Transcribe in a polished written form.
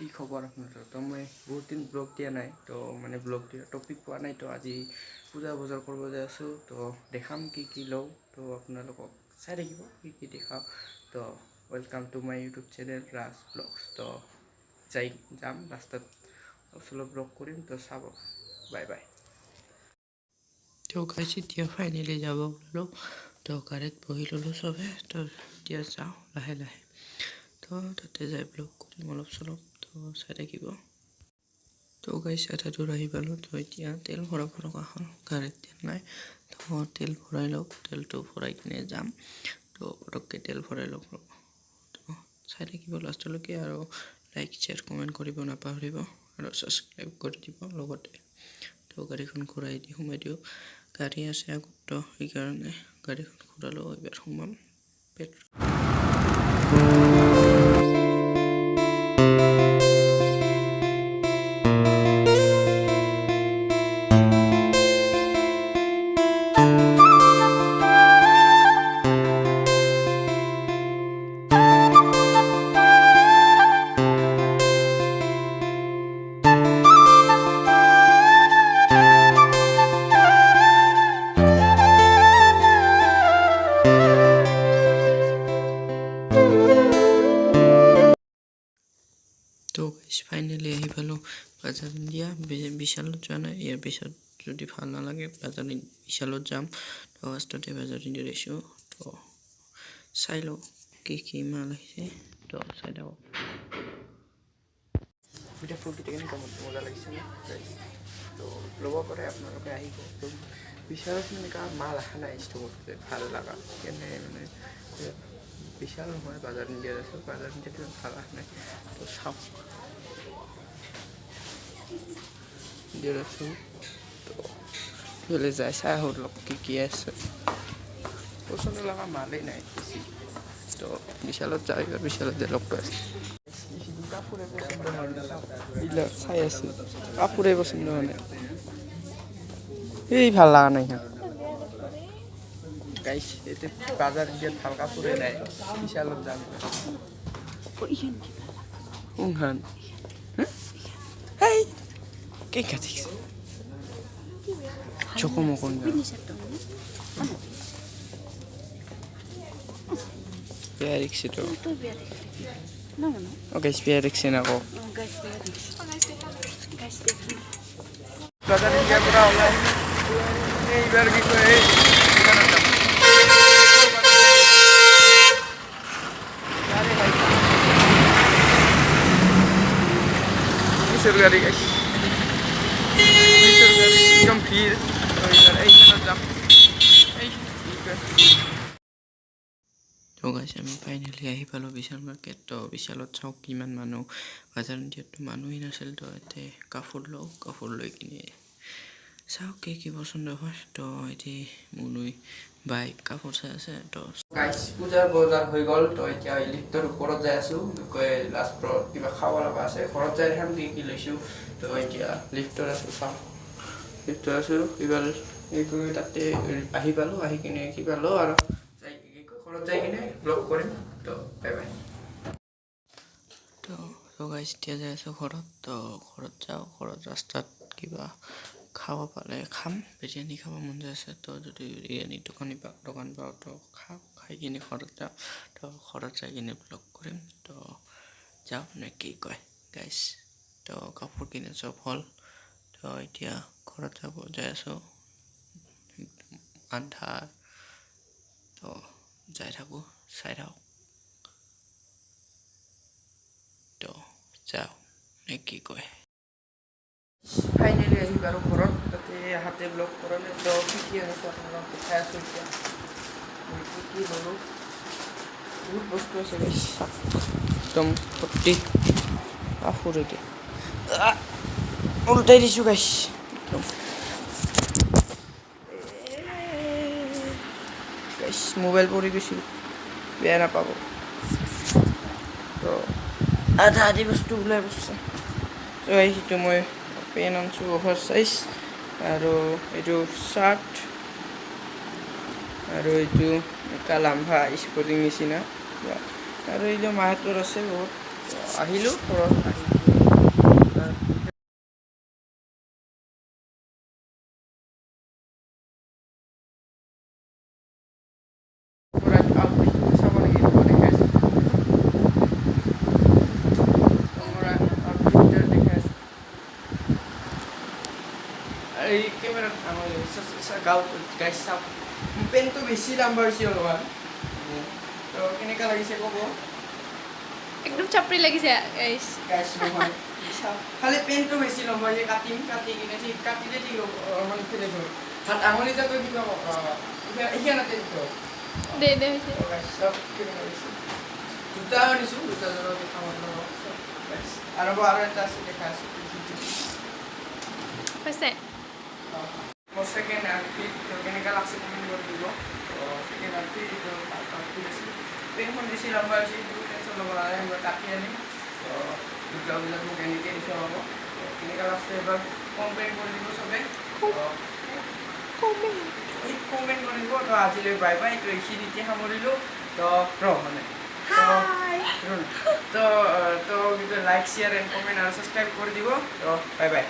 কি খবৰ আপোনালোকৰ? তো মই বহুত দিন ব্লগ দিয়া নাই, তো মানে ব্লগ দিয়া টপিক পোৱা নাই, তো আজি পূজা বজাৰ কৰিব যাই আছোঁ, তো দেখাম কি লওঁ, তো আপোনালোকক চাই থাকিব কি দেখাওঁ। তো welcome to my YouTube channel Raj blogs. তো যাম ৰাস্তাত অলপ ব্লগ কৰিম, তো চাব। Bye bye. তো গাইছ এতিয়া ফাইনেলি যাব ওলালোঁ, তো গাড়ীত বহি ল'লোঁ চবে, তো এতিয়া যাওঁ লাহে লাহে, তো তাতে যাই ব্লগ কৰিম অলপ চলপ, তো চাই থাকিব। তো গাইছ এটা দূৰ আহি পালোঁ, তো এতিয়া তেল ভৰাব লগা হ'ল, গাড়ীত তেল নাই, তো তেল ভৰাই লওঁ, তেলটো ভৰাই কিনে যাম। তো পটককৈ তেল ভৰাই লওঁ, তো চাই থাকিব লাষ্টলৈকে, আৰু লাইক শ্বেয়াৰ কমেণ্ট কৰিব নাপাহৰিব, আৰু ছাবস্ক্ৰাইব কৰি দিব লগতে। তো গাড়ীখন ঘূৰাই দি সোমাই দিওঁ, গাড়ী আছে আগত, তো সেইকাৰণে গাড়ীখন ঘূৰালোঁ, এইবাৰ সোমাম পেট্ৰল। তো ফাইনেলি আহি পালোঁ বাজাৰ ইণ্ডিয়া, বিশালত যোৱা নাই, ইয়াৰ পিছত যদি ভাল নালাগে বিশালত যাম। তো ফাৰ্ষ্টতে বাজাৰ ইণ্ডিয়াত আহিছোঁ, তো চাই লওঁ কি মাল আহিছে, তো চাই থাকক। এতিয়া ফুলকেইটা কেনেকুৱা মজা লাগিছে ন, তো ল'ব পাৰে আপোনালোকে আহিব। তো বিশালত এনেকুৱা মাল অহা নাই ষ্টকত ভাল লগা, কেনে মানে বিশাল নহয়, বাজাৰ ইণ্ডিয়াত আছোঁ, বাজাৰ ইণ্ডিয়াত ভাল অহা নাই, তো চাওক ইণ্ডিয়াত আছোঁ, তো সেইফালে যাই চাই আহোঁ অলপ কি আছে, পচন্দ লগা মালেই নাই বেছি, তো বিশালত যাই এইবাৰ বিশালত যাই লগ পাইছোঁ। কাপোৰে পচন্দ এইবিলাক চাই আছোঁ, কাপোৰে পচন্দ মানে এই ভাল লগা নাই গাইছ, এতিয়া বাজাৰ ইণ্ডিয়াত ভাল কাপোৰে নাই, বিশালত যাম কোনখান কেই কাটিছে চকমকন বেয়া দেখিছে তো, গাইছ বেয়া দেখিছে না আকৌ বাজাৰ ইণ্ডিয়াৰ পৰা ওলাই এইবাৰ কি কয় গাড়ী গাইছ, একদম ভিৰ, এইখানত যাম। তো গাইছ আমি ফাইনেলি আহি পালোঁ বিশাল মাৰ্কেট, তো বিশালত চাওক কিমান মানুহ, বাজাৰ ইণ্ডিয়াততো মানুহেই নাছিল, তো ইয়াতে কাপোৰ লওঁ, কাপোৰ লৈ কিনে চাওক কি পচন্দ হয়। তো এতিয়া মুনুই বাইক কাপোৰ চাই আছে। তো গাইছ পূজাৰ বজাৰ হৈ গ'ল, তো এতিয়া লিফ্টৰ ওপৰত যাই আছোঁ, লাষ্টত কিবা খাব লগা আছে, ঘৰত যাই দেখাম কি লৈছোঁ। তো এতিয়া লিফ্টত আছোঁ, চাওঁ লিফ্টত আছোঁ, কিবা তাতে আহি পালোঁ, আহি কিনে কিবা লওঁ আৰু ঘৰত যাই কিনে ব্লগ কৰিম, তো বাই বাই। তো গাইছ এতিয়া যাই আছোঁ ঘৰত, তো ঘৰত যাওঁ, ঘৰত ৰাস্তাত কিবা খাব পালে খাম, বিৰিয়ানী খাব মন যায় আছে, তো যদি বিৰিয়ানী দোকান পাওঁ তো খাই কিনে ঘৰত যাওঁ, তো ঘৰত যাই কিনে ব্লগ কৰিম, তো যাওঁ নে কি কয় গাইছ। তো কাপোৰ কিনে চব হ'ল, তো এতিয়া ঘৰত যাই আছোঁ, আন্ধাৰ, তো যাই থাকোঁ, চাই থাকক, তো যাওঁ নে কি কয়। ফাইনেলি আহি বাৰু ঘৰত, তাতে হাতে ব্লগ কৰা নাই, তো কি আনিছোঁ আপোনালোকক দেখাই আছোঁ। এতিয়া কি ল'লোঁ, বহুত বস্তু আছে গাইছ, একদম ভৰ্তি কাপোৰ, এতিয়া উল্টাই দিছোঁ গাইছ, একদম গাইছ মোবাইল পৰি গৈছিল, বেয়া নাপাব, তো আধা বস্তু ওলাই পৰছে। তো সেইটো মই পেন আনিছোঁ অভাৰ চাইজ, আৰু এইটো চাৰ্ট, আৰু এইটো কালাম্ভা স্পৰ্টিং নিচিনা, আৰু এইটো মাহটোৰ আছে বহুত। আহিলোঁ ঘৰত, আহি গাইছ চাওক পেনটো বেছি লম্বা হৈছে অলপমান তো কেনেকুৱা লাগিছে ক'ব একদম চাপৰি লাগিছে গাইছ গাইছ নহয় চাওক খালি পেনটো বেছি লম্বা হৈছে কাটি কিনে ঠিক কাটিলে ঠিক মানে ফেলে থৈ হাত আঙুলিটা তো কিবা এইখানতে দিওঁ দে হৈছে গাইছ চাওক কেনেকুৱা লাগিছে জোতা আনিছোঁ জোতাযোৰৰ দেখাম আপোনালোকক গাইছ আৰু এটা আছে দেখা আছে হৈছে মোৰ ছেকেণ্ড আউটফিট তো কেনেকুৱা লাগছে কমেণ্ট কৰি দিব তো ছেকেণ্ড আউটফিট এইটো আউটফিট আছে পেনখন বেছি লম্বা হৈছে এইটো টেনশ্যন ল'ব নালাগে মই কাটি আনিম তো জোতাবিলাক মোক এনেকৈ দি থোৱা হ'ব তো কেনেকুৱা লাগছে এবাৰ কমেণ্ট কৰি দিব চবে কমেণ্ট কৰিব তো আজিলৈ বাই বাই তো এইখিনিতে সামৰিলোঁ তো মানে তো লাইক শ্বেয়াৰ এণ্ড কমেণ্ট আৰু ছাবস্ক্ৰাইব কৰি দিব তো বাই বাই